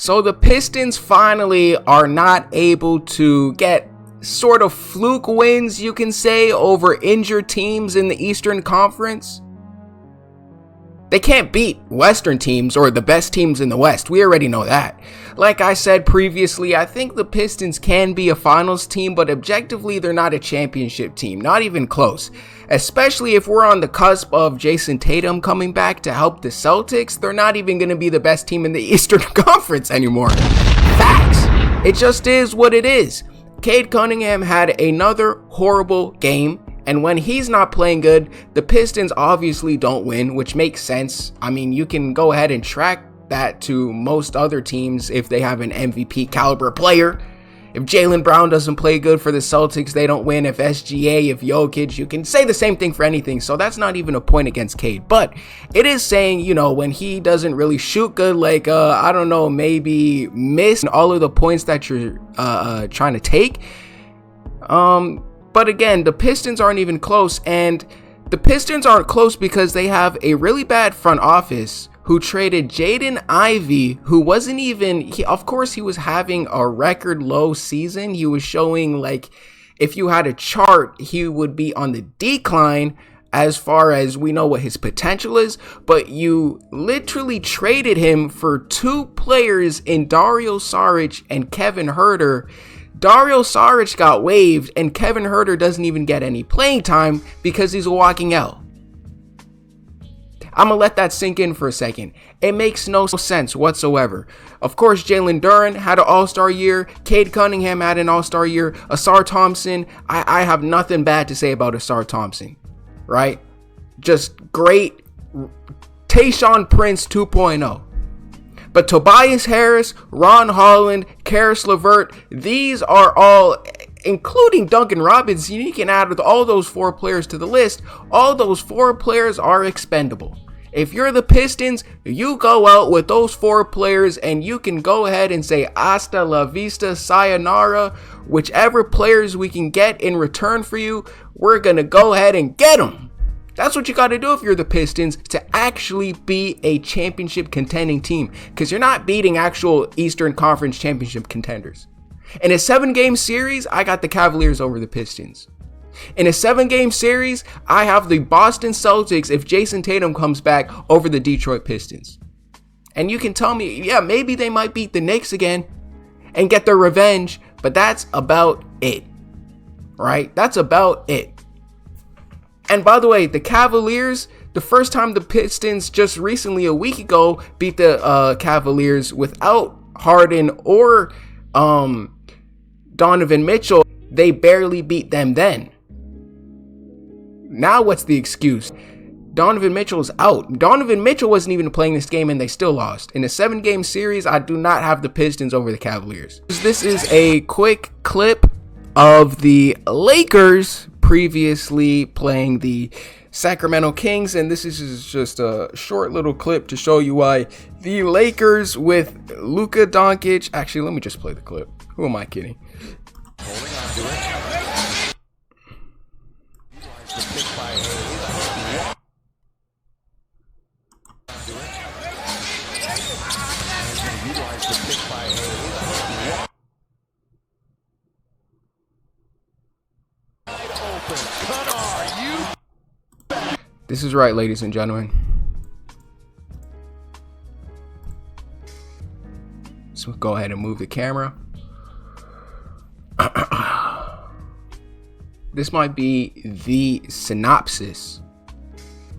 So the Pistons finally are not able to get sort of fluke wins, you can say, over injured teams in the Eastern Conference. They can't beat Western teams or the best teams in the West. We already know that. Like I said previously, I think the Pistons can be a finals team, but objectively, they're not a championship team. Not even close. Especially if we're on the cusp of Jason Tatum coming back to help the Celtics. They're not even going to be the best team in the Eastern Conference anymore. Facts. It just is what it is. Cade Cunningham had another horrible game. And when he's not playing good, the Pistons obviously don't win, which makes sense. I mean, you can go ahead and track that to most other teams if they have an MVP caliber player. If Jaylen Brown doesn't play good for the Celtics, they don't win. If SGA, if Jokic, you can say the same thing for anything. So that's not even a point against Cade. But it is saying, you know, when he doesn't really shoot good, like, I don't know, maybe miss all of the points that you're trying to take. But again, the Pistons aren't even close, and the Pistons aren't close because they have a really bad front office who traded Jaden Ivey, who wasn't even, of course he was having a record low season. He was showing, like, if you had a chart, he would be on the decline as far as we know what his potential is, but you literally traded him for two players in Dario Saric and Kevin Huerter. Dario Saric got waived, and Kevin Huerter doesn't even get any playing time because he's a walking L. I'm going to let that sink in for a second. It makes no sense whatsoever. Of course, Jalen Duren had an all-star year. Cade Cunningham had an all-star year. Asar Thompson, I have nothing bad to say about Asar Thompson, right? Just great. Tayshaun Prince 2.0. But Tobias Harris, Ron Holland, Karis LeVert, these are all, including Duncan Robinson, you can add all those four players to the list. All those four players are expendable. If you're the Pistons, you go out with those four players and you can go ahead and say hasta la vista, sayonara. Whichever players we can get in return for you, we're going to go ahead and get them. That's what you got to do if you're the Pistons to actually be a championship contending team, because you're not beating actual Eastern Conference championship contenders. In a 7-game series, I got the Cavaliers over the Pistons. In a 7-game series, I have the Boston Celtics, if Jason Tatum comes back, over the Detroit Pistons. And you can tell me, yeah, maybe they might beat the Knicks again and get their revenge, but that's about it, right? That's about it. And by the way, the Cavaliers, the first time the Pistons just recently, a week ago, beat the Cavaliers without Harden or Donovan Mitchell, they barely beat them then. Now what's the excuse? Donovan Mitchell's out. Donovan Mitchell wasn't even playing this game and they still lost. In a 7-game series, I do not have the Pistons over the Cavaliers. This is a quick clip of the Lakers previously playing the Sacramento Kings, and this is just a short little clip to show you why the Lakers with Luka Dončić. Actually, let me just play the clip. Who am I kidding? Holding on to it. This is right, ladies and gentlemen. So go ahead and move the camera. This might be the synopsis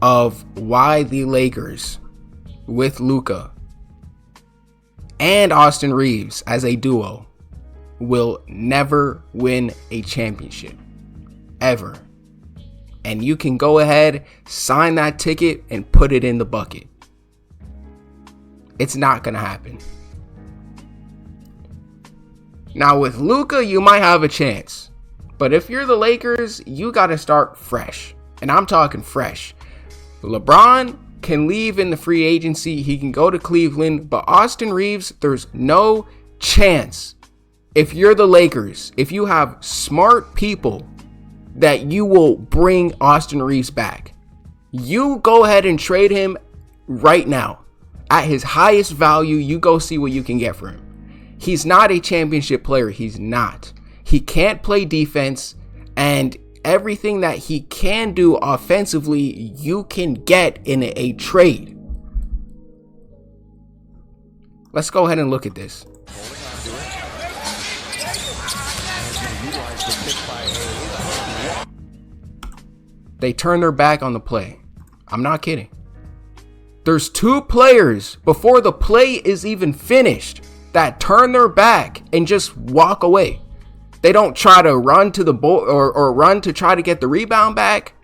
of why the Lakers with Luka and Austin Reaves as a duo will never win a championship ever. And you can go ahead, sign that ticket, and put it in the bucket. It's not going to happen. Now, with Luka, you might have a chance. But if you're the Lakers, you got to start fresh. And I'm talking fresh. LeBron can leave in the free agency. He can go to Cleveland. But Austin Reaves, there's no chance. If you're the Lakers, if you have smart people, that you will bring Austin Reaves back. You go ahead and trade him right now. At his highest value, you go see what you can get for him. He's not a championship player. He's not. He can't play defense, and everything that he can do offensively, you can get in a trade. Let's go ahead and look at this. They turn their back on the play. I'm not kidding. There's 2 players before the play is even finished that turn their back and just walk away. They don't try to run to the ball or run to try to get the rebound back.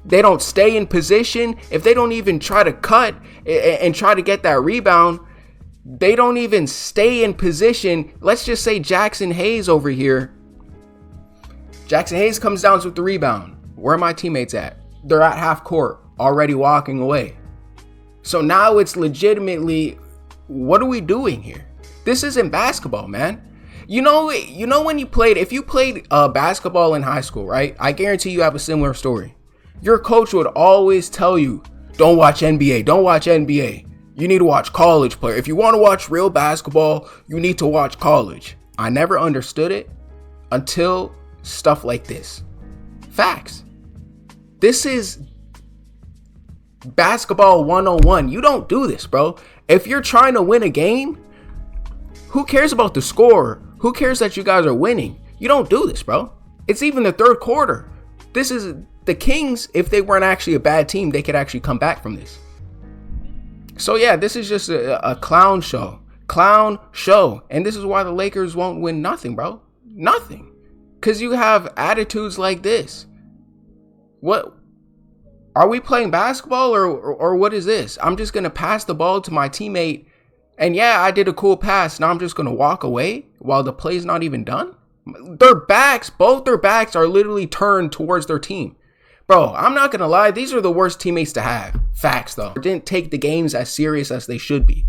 They don't stay in position. If they don't even try to cut and try to get that rebound, they don't even stay in position. Let's just say Jackson Hayes over here. Jackson Hayes comes down with the rebound. Where are my teammates at? They're at half court, already walking away. So now it's legitimately, what are we doing here? This isn't basketball, man. You know when if you played basketball in high school, right? I guarantee you have a similar story. Your coach would always tell you, don't watch NBA, don't watch NBA. You need to watch college player. If you want to watch real basketball, you need to watch college. I never understood it until stuff like this. Facts. This is basketball 101. You don't do this, bro. If you're trying to win a game, who cares about the score? Who cares that you guys are winning? You don't do this, bro. It's even the third quarter. This is the Kings. If they weren't actually a bad team, they could actually come back from this. So yeah, this is just a clown show. Clown show. And this is why the Lakers won't win nothing, bro. Nothing. Because you have attitudes like this. What? Are we playing basketball or what is this? I'm just going to pass the ball to my teammate. And yeah, I did a cool pass. Now I'm just going to walk away while the play's not even done. Both their backs are literally turned towards their team. Bro, I'm not going to lie. These are the worst teammates to have. Facts, though. Didn't take the games as serious as they should be.